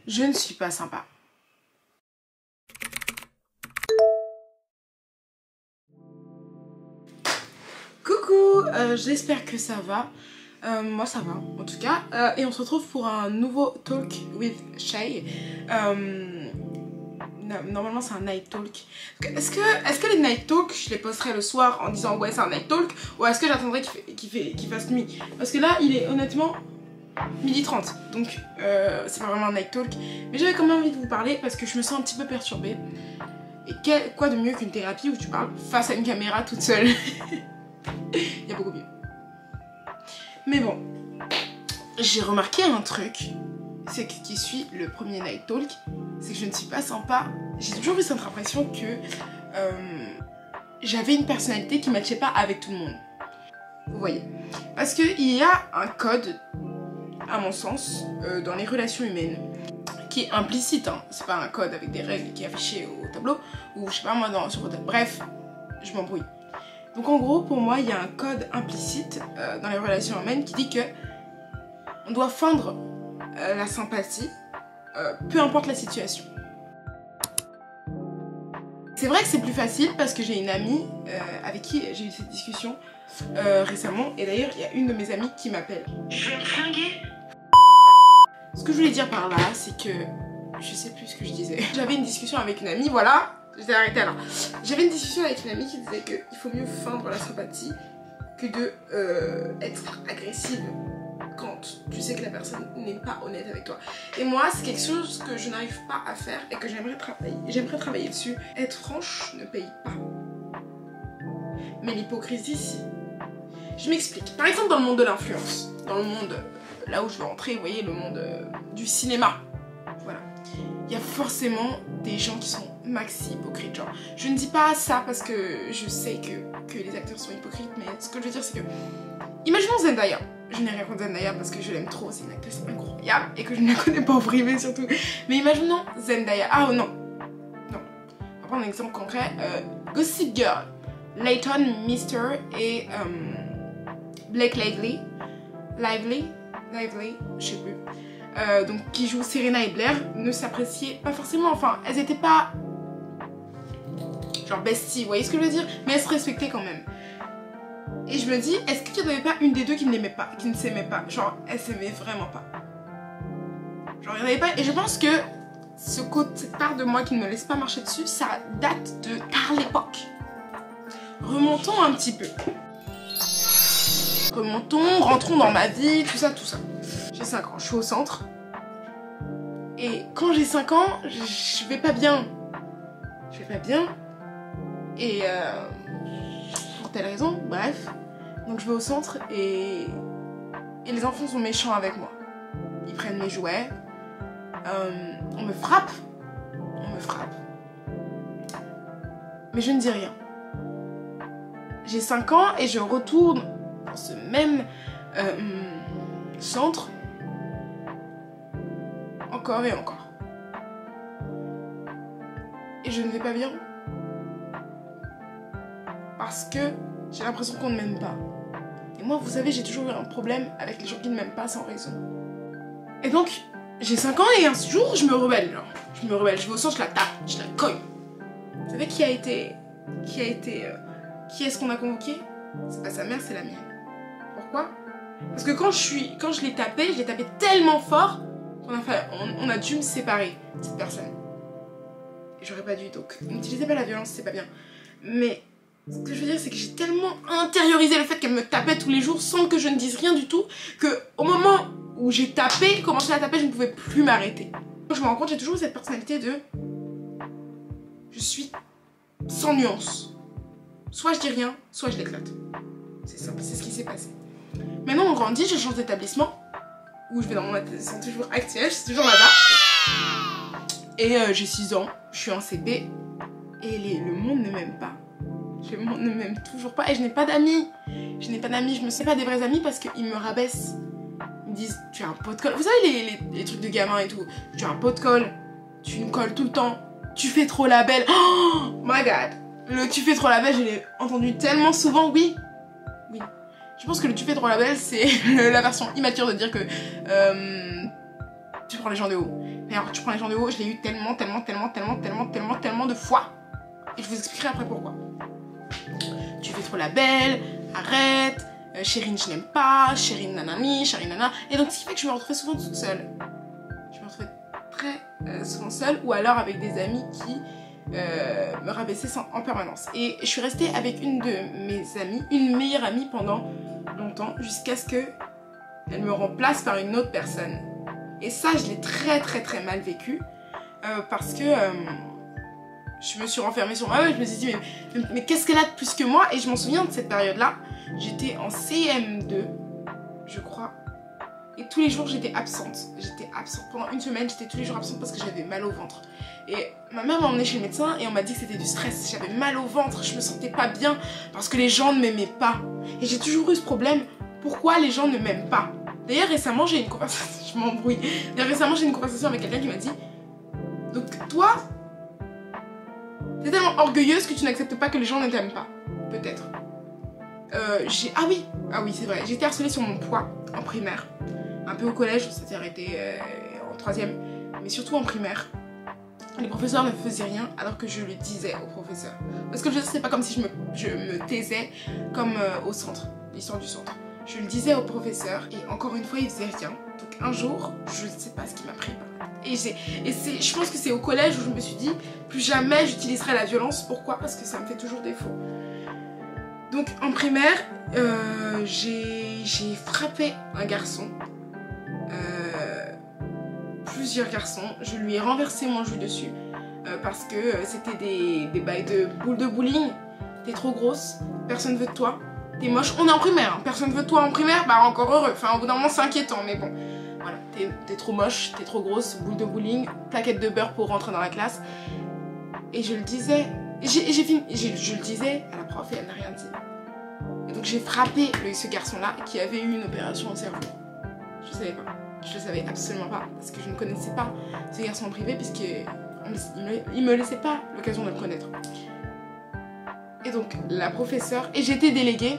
Je ne suis pas sympa. Coucou, j'espère que ça va. Moi ça va en tout cas. Et on se retrouve pour un nouveau Talk with Shay. Normalement c'est un night talk. Est-ce que les night talk je les posterai le soir en disant ouais c'est un night talk, ou est-ce que j'attendrai qu'il fasse nuit? Parce que là il est honnêtement 12h30, donc c'est pas vraiment un night talk, mais j'avais quand même envie de vous parler parce que je me sens un petit peu perturbée. Et quoi de mieux qu'une thérapie où tu parles face à une caméra toute seule? Il y a beaucoup mieux. Mais bon, j'ai remarqué un truc, c'est que qui suit le premier night talk, c'est que je ne suis pas sympa. J'ai toujours eu cette impression que j'avais une personnalité qui ne matchait pas avec tout le monde. Vous voyez? Parce qu'il y a un code, à mon sens, dans les relations humaines, qui est implicite, hein. C'est pas un code avec des règles qui est affiché au tableau, ou je sais pas moi, sur votre... Bref, je m'embrouille. Donc en gros, pour moi, il y a un code implicite dans les relations humaines qui dit que on doit feindre la sympathie, peu importe la situation. C'est vrai que c'est plus facile parce que j'ai une amie avec qui j'ai eu cette discussion récemment, et d'ailleurs il y a une de mes amies qui m'appelle. Je vais me flinguer. Ce que je voulais dire par là, c'est que je sais plus ce que je disais. J'avais une discussion avec une amie, voilà, j'étais arrêtée là. J'avais une discussion avec une amie qui disait qu'il faut mieux feindre la sympathie que de être agressive quand tu sais que la personne n'est pas honnête avec toi. Et moi, c'est quelque chose que je n'arrive pas à faire et que j'aimerais travailler. J'aimerais travailler dessus. Être franche ne paye pas. Mais l'hypocrisie, si. Je m'explique. Par exemple, dans le monde de l'influence, dans le monde, là où je veux entrer, vous voyez, le monde du cinéma. Voilà. Il y a forcément des gens qui sont maxi hypocrites. Genre, je ne dis pas ça parce que je sais que les acteurs sont hypocrites, mais ce que je veux dire, c'est que... Imaginons Zendaya. Je n'ai rien contre Zendaya parce que je l'aime trop, c'est une actrice incroyable et que je ne la connais pas en privé surtout. Mais imaginons Zendaya. Ah non. Non. On va prendre un exemple concret. Gossip Girl. Leighton Mister et Blake Lively, je sais plus. Donc qui joue Serena et Blair, ne s'appréciaient pas forcément. Enfin, elles étaient pas genre besties, vous voyez ce que je veux dire? Mais elles se respectaient quand même. Et je me dis, est-ce qu'il n'y en avait pas une des deux qui ne l'aimait pas, qui ne s'aimait pas? Genre, elle s'aimait vraiment pas. Genre, il n'y en avait pas. Et je pense que cette part de moi qui ne me laisse pas marcher dessus, ça date de par l'époque. Remontons un petit peu. Remontons, rentrons dans ma vie, tout ça, tout ça. J'ai 5 ans, je suis au centre. Et quand j'ai 5 ans, je vais pas bien. Je vais pas bien. Et pour telle raison, bref. Donc je vais au centre et les enfants sont méchants avec moi. Ils prennent mes jouets. On me frappe. On me frappe. Mais je ne dis rien. J'ai 5 ans et je retourne dans ce même centre encore et encore. Et je ne vais pas bien. Parce que j'ai l'impression qu'on ne m'aime pas. Et moi, vous savez, j'ai toujours eu un problème avec les gens qui ne m'aiment pas sans raison. Et donc, j'ai 5 ans et un jour, je me rebelle. Genre. Je me rebelle, je vais au centre, je la tape, je la cogne. Vous savez qui est-ce qu'on a convoqué? C'est pas sa mère, c'est la mienne. Pourquoi? Parce que quand je l'ai tapé tellement fort qu'on a dû me séparer de cette personne. Et j'aurais pas dû, donc n'utilisez pas la violence, c'est pas bien. Mais ce que je veux dire, c'est que j'ai tellement intériorisé le fait qu'elle me tapait tous les jours sans que je ne dise rien du tout, que au moment où j'ai commencé à taper, je ne pouvais plus m'arrêter. Je me rends compte, j'ai toujours cette personnalité de... Je suis sans nuance. Soit je dis rien, soit je l'éclate. C'est simple, c'est ce qui s'est passé. Maintenant on grandit, je change d'établissement, où je vais dans mon établissement toujours actuel, je suis toujours là-bas. Et j'ai 6 ans, je suis en CP, et le monde ne m'aime pas. Le monde ne m'aime toujours pas, et je n'ai pas d'amis. Je n'ai pas d'amis, je me sais pas des vrais amis parce qu'ils me rabaissent. Ils me disent, tu as un pot de colle. Vous savez les trucs de gamins et tout. Tu as un pot de colle, tu me colles tout le temps, tu fais trop la belle. Oh my god. Le tu fais trop la belle, je l'ai entendu tellement souvent, oui. Oui. Je pense que le tu fais trop la belle, c'est la version immature de dire que tu prends les gens de haut. Mais alors, tu prends les gens de haut, je l'ai eu tellement de fois. Et je vous expliquerai après pourquoi. Tu fais trop la belle, arrête, Chérine je n'aime pas, Chérine nanani, Chérine nana. Et donc, ce qui fait que je me retrouvais souvent toute seule. Je me retrouvais très souvent seule, ou alors avec des amis qui me rabaissaient en permanence. Et je suis restée avec une de mes amies, une meilleure amie pendant longtemps, jusqu'à ce qu'elle me remplace par une autre personne. Et ça, je l'ai très mal vécu, parce que je me suis renfermée sur moi-même. Je me suis dit, mais qu'est-ce qu'elle a de plus que moi? Et je m'en souviens de cette période-là. J'étais en CM2, je crois. Et tous les jours, j'étais absente. J'étais absente. Pendant une semaine, j'étais tous les jours absente parce que j'avais mal au ventre. Et ma mère m'a emmenée chez le médecin et on m'a dit que c'était du stress. J'avais mal au ventre, je me sentais pas bien parce que les gens ne m'aimaient pas. Et j'ai toujours eu ce problème. Pourquoi les gens ne m'aiment pas? D'ailleurs, récemment, j'ai une conversation... Je m'embrouille. D'ailleurs, récemment, j'ai une conversation avec quelqu'un qui m'a dit... Donc, toi... T'es tellement orgueilleuse que tu n'acceptes pas que les gens ne t'aiment pas. Peut-être. Ah oui, c'est vrai. J'ai été harcelée sur mon poids en primaire. Un peu au collège, ça s'est arrêté en 3e. Mais surtout en primaire. Les professeurs ne faisaient rien alors que je le disais aux professeurs. Parce que je sais pas comme si je me taisais comme au centre, l'histoire du centre. Je le disais aux professeurs et encore une fois ils faisaient rien. Donc un jour, je ne sais pas ce qui m'a pris. Je pense que c'est au collège où je me suis dit plus jamais j'utiliserai la violence. Pourquoi? Parce que ça me fait toujours défaut. Donc en primaire, j'ai frappé un garçon. Plusieurs garçons. Je lui ai renversé mon jus dessus parce que c'était des bails de boules de bowling. T'es trop grosse, personne veut de toi. T'es moche, on est en primaire, hein. Personne veut de toi en primaire, bah encore heureux. Enfin, au bout d'un moment, c'est inquiétant, mais bon. Voilà, t'es trop moche, t'es trop grosse, boule de bowling, plaquette de beurre pour rentrer dans la classe. Et je le disais, je le disais à la prof et elle n'a rien dit. Et donc j'ai frappé ce garçon-là qui avait eu une opération au cerveau. Je savais pas. Je le savais absolument pas parce que je ne connaissais pas ce garçon en privé puisqu'il me laissait pas l'occasion de le connaître. Et donc la professeure, et j'étais déléguée,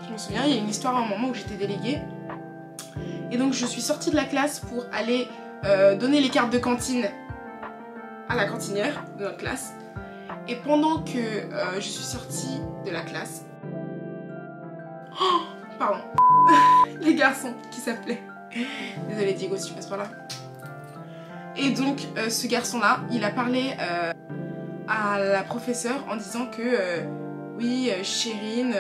je me souviens, il y a une histoire à un moment où j'étais déléguée. Et donc je suis sortie de la classe pour aller donner les cartes de cantine à la cantinière de notre classe. Et pendant que je suis sortie de la classe... Oh, pardon. Les garçons qui s'appelaient... Désolée Diego si tu passes par là. Et donc ce garçon-là, il a parlé à la professeure en disant que oui, Chérine,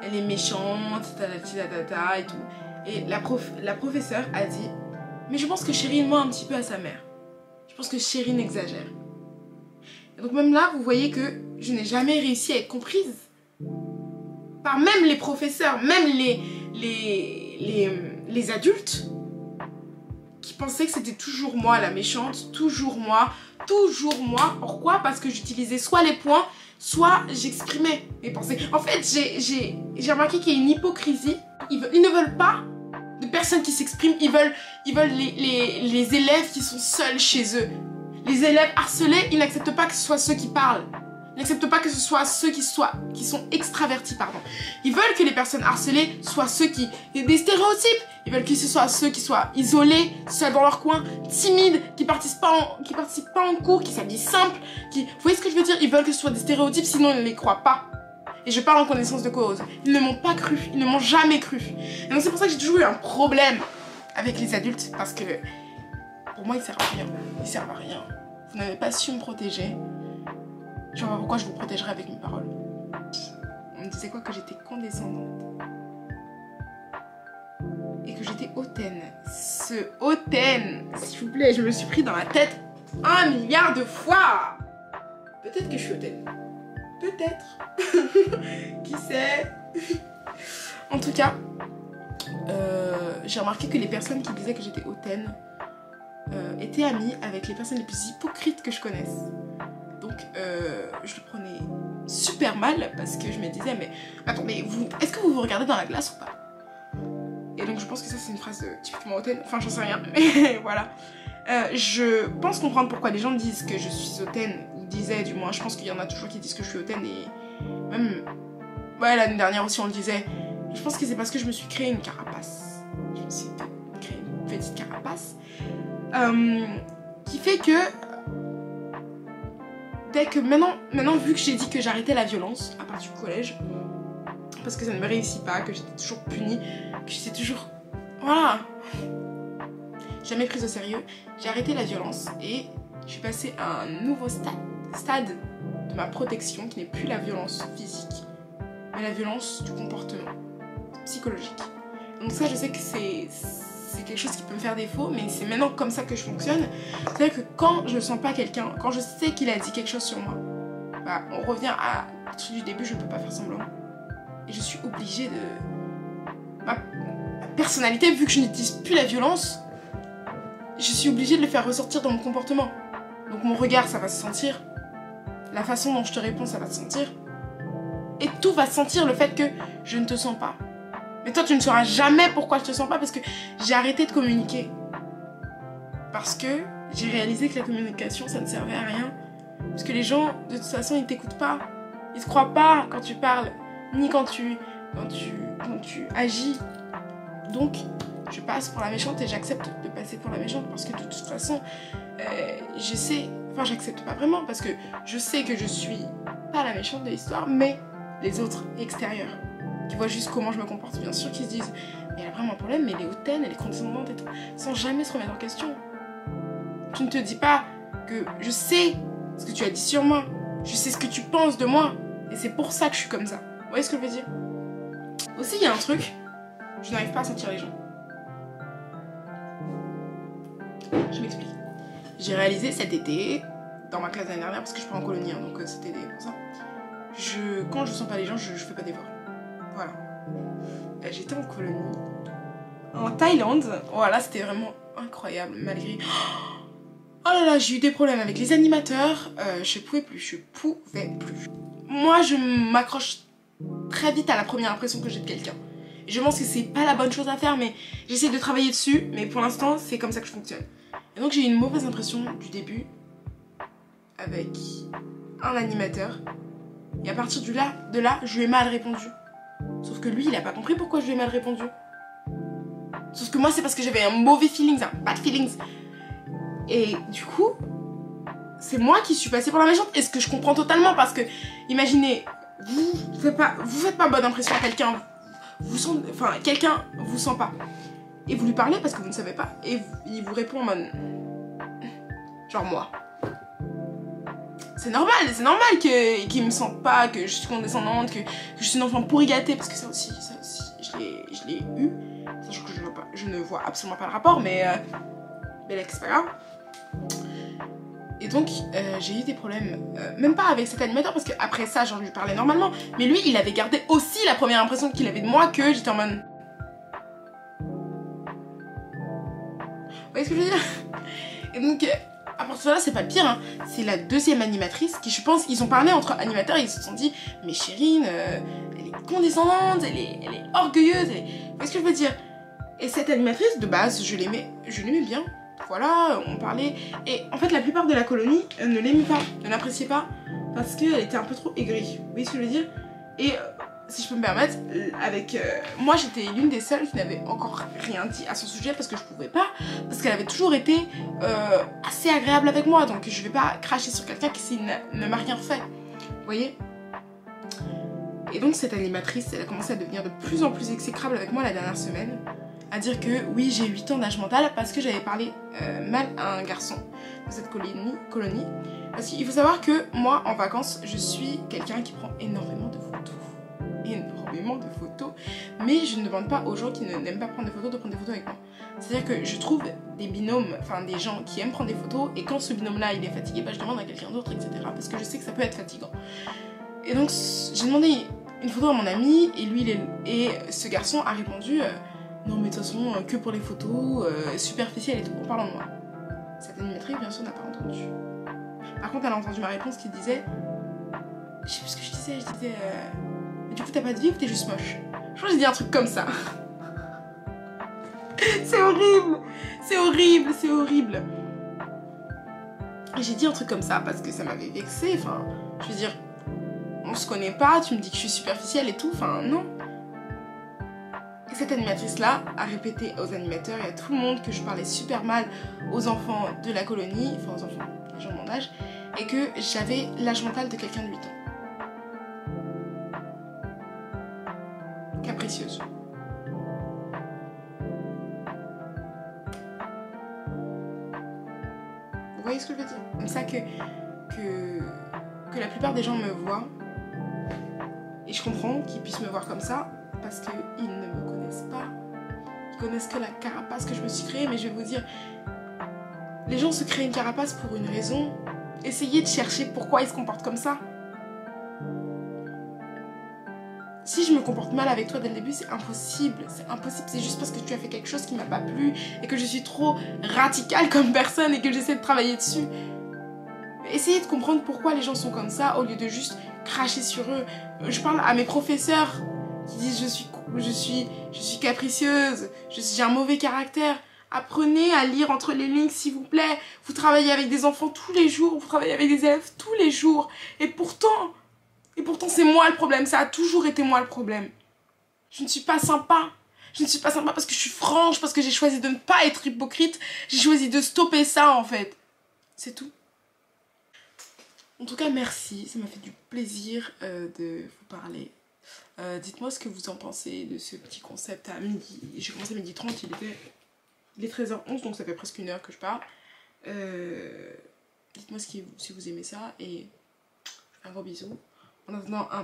elle est méchante, et tout. Et la professeure a dit, mais je pense que Chérine ment un petit peu à sa mère. Je pense que Chérine exagère. Et donc même là, vous voyez que je n'ai jamais réussi à être comprise. Par même les professeurs, même les adultes qui pensaient que c'était toujours moi la méchante, toujours moi. Pourquoi? Parce que j'utilisais soit les points, soit j'exprimais mes pensées. En fait, j'ai remarqué qu'il y a une hypocrisie. Ils ne veulent pas de personnes qui s'expriment, ils veulent les élèves qui sont seuls chez eux. Les élèves harcelés, ils n'acceptent pas que ce soit ceux qui parlent. Ils n'acceptent pas que ce soit ceux qui sont extravertis, pardon. Ils veulent que les personnes harcelées soient ceux qui... Des stéréotypes. Ils veulent que ce soit ceux qui soient isolés, seuls dans leur coin, timides, qui participent pas en cours, qui s'habillent simple, Vous voyez ce que je veux dire? Ils veulent que ce soit des stéréotypes, sinon ils ne les croient pas. Et je parle en connaissance de cause. Ils ne m'ont pas cru. Ils ne m'ont jamais cru. Et donc c'est pour ça que j'ai toujours eu un problème avec les adultes. Parce que pour moi, ils servent à rien. Ils servent à rien. Vous n'avez pas su me protéger. Je vois pas pourquoi je vous protégerais avec mes paroles. On me disait quoi? Que j'étais condescendante. Et que j'étais hautaine. Ce hautaine, s'il vous plaît, je me suis pris dans la tête 1 milliard de fois. Peut-être que je suis hautaine. Peut-être. Qui sait? En tout cas, j'ai remarqué que les personnes qui disaient que j'étais hautaine étaient amies avec les personnes les plus hypocrites que je connaisse. Donc je le prenais super mal parce que je me disais mais attendez, est-ce que vous vous regardez dans la glace ou pas? Et donc je pense que ça c'est une phrase typiquement hautaine, enfin j'en sais rien, mais voilà. Je pense comprendre pourquoi les gens disent que je suis hautaine, ou disaient du moins, je pense qu'il y en a toujours qui disent que je suis hautaine et même, ouais l'année dernière aussi on le disait, Je pense que c'est parce que je me suis créé une carapace. Je me suis créé une petite carapace. Qui fait que dès que maintenant vu que j'ai dit que j'arrêtais la violence à partir du collège, parce que ça ne me réussit pas, que j'étais toujours punie, que j'étais toujours... Voilà, jamais prise au sérieux, j'ai arrêté la violence et je suis passée à un nouveau stade de ma protection qui n'est plus la violence physique, mais la violence du comportement psychologique. Donc ça, je sais que c'est quelque chose qui peut me faire défaut, mais c'est maintenant comme ça que je fonctionne. C'est-à-dire que quand je sens pas quelqu'un, quand je sais qu'il a dit quelque chose sur moi, bah, on revient à truc du début, je ne peux pas faire semblant. Et je suis obligée de... Ma personnalité, vu que je n'utilise plus la violence, je suis obligée de le faire ressortir dans mon comportement. Donc mon regard, ça va se sentir. La façon dont je te réponds, ça va se sentir. Et tout va se sentir, le fait que je ne te sens pas. Mais toi, tu ne sauras jamais pourquoi je te sens pas, parce que j'ai arrêté de communiquer. Parce que j'ai réalisé que la communication, ça ne servait à rien. Parce que les gens, de toute façon, ils t'écoutent pas. Ils te croient pas quand tu parles, ni quand tu agis. Donc, je passe pour la méchante et j'accepte de passer pour la méchante parce que de toute façon, je sais... Enfin, j'accepte pas vraiment parce que je sais que je suis pas la méchante de l'histoire, mais les autres extérieurs qui voient juste comment je me comporte, bien sûr, qui se disent mais elle a vraiment un problème, mais elle est hautaine, elle est condescendante et tout, sans jamais se remettre en question. Tu ne te dis pas que je sais ce que tu as dit sur moi, je sais ce que tu penses de moi, et c'est pour ça que je suis comme ça. Vous voyez ce que je veux dire? Aussi, il y a un truc, je n'arrive pas à sentir les gens. Je m'explique. J'ai réalisé cet été, dans ma classe l'année dernière, parce que je pars en colonie, hein, donc c'était pour ça. Quand je sens pas les gens, je fais pas d'efforts. Voilà. J'étais en colonie, en Thaïlande. Voilà, c'était vraiment incroyable, malgré... Oh là là, j'ai eu des problèmes avec les animateurs. Je pouvais plus. Moi, je m'accroche très vite à la première impression que j'ai de quelqu'un. Je pense que c'est pas la bonne chose à faire, mais j'essaie de travailler dessus. Mais pour l'instant, c'est comme ça que je fonctionne. Et donc, j'ai eu une mauvaise impression du début avec un animateur. Et à partir de là, je lui ai mal répondu. Sauf que lui, il a pas compris pourquoi je lui ai mal répondu. Sauf que moi, c'est parce que j'avais un mauvais feelings, un bad feelings. Et du coup, c'est moi qui suis passée pour la méchante. Et ce que je comprends totalement, parce que, imaginez, vous faites pas bonne impression à quelqu'un. Quelqu'un vous sent pas. Et vous lui parlez parce que vous ne savez pas. Et il vous répond en mode... Genre moi. C'est normal qu'il me sente pas, que je suis condescendante, que je suis une enfant pourri gâtée, parce que ça aussi, je l'ai eu. Sachant que je ne vois absolument pas le rapport, mais c'est pas grave. Et donc, j'ai eu des problèmes, même pas avec cet animateur, parce qu'après ça, j'en lui parlais normalement, mais lui, il avait gardé aussi la première impression qu'il avait de moi, que j'étais en mode... Vous voyez ce que je veux dire? Et donc... à partir de là, c'est pas le pire, hein. C'est la deuxième animatrice qui, je pense, ils ont parlé entre animateurs, ils se sont dit, mais Chérine, elle est condescendante, elle est orgueilleuse, vous voyez ce que je veux dire? Et cette animatrice, de base, je l'aimais bien, voilà, on parlait, et en fait, la plupart de la colonie ne l'aimait pas, ne l'appréciait pas, parce qu'elle était un peu trop aigrie, vous voyez ce que je veux dire? Et... si je peux me permettre, moi j'étais l'une des seules qui n'avait encore rien dit à son sujet parce que je pouvais pas, parce qu'elle avait toujours été assez agréable avec moi, donc je vais pas cracher sur quelqu'un qui ne m'a rien fait, vous voyez? Et donc cette animatrice, elle a commencé à devenir de plus en plus exécrable avec moi la dernière semaine, à dire que oui, j'ai 8 ans d'âge mental parce que j'avais parlé mal à un garçon de cette colonie, parce qu'il faut savoir que moi en vacances, je suis quelqu'un qui prend énormément de photos, mais je ne demande pas aux gens qui n'aiment pas prendre des photos de prendre des photos avec moi. C'est-à-dire que je trouve des binômes, enfin des gens qui aiment prendre des photos, et quand ce binôme-là il est fatigué, bah, je demande à quelqu'un d'autre, etc. Parce que je sais que ça peut être fatigant. Et donc j'ai demandé une photo à mon ami, et ce garçon a répondu non mais de toute façon que pour les photos, superficielles et tout, en parlant de moi. Cette animatrice bien sûr n'a pas entendu. Par contre elle a entendu ma réponse qui disait, je sais plus ce que je disais, du coup t'as pas de vie ou t'es juste moche? Je crois que j'ai dit un truc comme ça. C'est horrible. J'ai dit un truc comme ça parce que ça m'avait vexée, enfin, je veux dire, on se connaît pas, tu me dis que je suis superficielle et tout, enfin non. Cette animatrice-là a répété aux animateurs et à tout le monde que je parlais super mal aux enfants de la colonie, enfin aux enfants, les gens de mon âge, et que j'avais l'âge mental de quelqu'un de 8 ans. Capricieuse. Vous voyez ce que je veux dire? C'est comme ça que la plupart des gens me voient. Et je comprends qu'ils puissent me voir comme ça, parce qu'ils ne me connaissent pas. Ils connaissent que la carapace que je me suis créée, mais je vais vous dire, les gens se créent une carapace pour une raison. Essayez de chercher pourquoi ils se comportent comme ça. Si je me comporte mal avec toi dès le début, c'est impossible. C'est impossible, c'est juste parce que tu as fait quelque chose qui m'a pas plu et que je suis trop radicale comme personne et que j'essaie de travailler dessus. Essayez de comprendre pourquoi les gens sont comme ça au lieu de juste cracher sur eux. Je parle à mes professeurs qui disent je suis capricieuse, j'ai un mauvais caractère. Apprenez à lire entre les lignes s'il vous plaît. Vous travaillez avec des enfants tous les jours, vous travaillez avec des élèves tous les jours. Et pourtant c'est moi le problème, ça a toujours été moi le problème. Je ne suis pas sympa. Je ne suis pas sympa parce que je suis franche, parce que j'ai choisi de ne pas être hypocrite. J'ai choisi de stopper ça en fait. C'est tout. En tout cas, merci. Ça m'a fait du plaisir de vous parler. Dites-moi ce que vous en pensez de ce petit concept à midi. J'ai commencé à 12h30, il est 13h11, donc ça fait presque 1 heure que je parle. Dites-moi si vous aimez ça et un gros bisou. En attendant un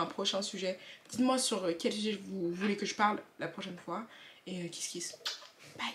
prochain sujet, dites-moi sur quel sujet vous voulez que je parle la prochaine fois. Et kiss kiss. Bye.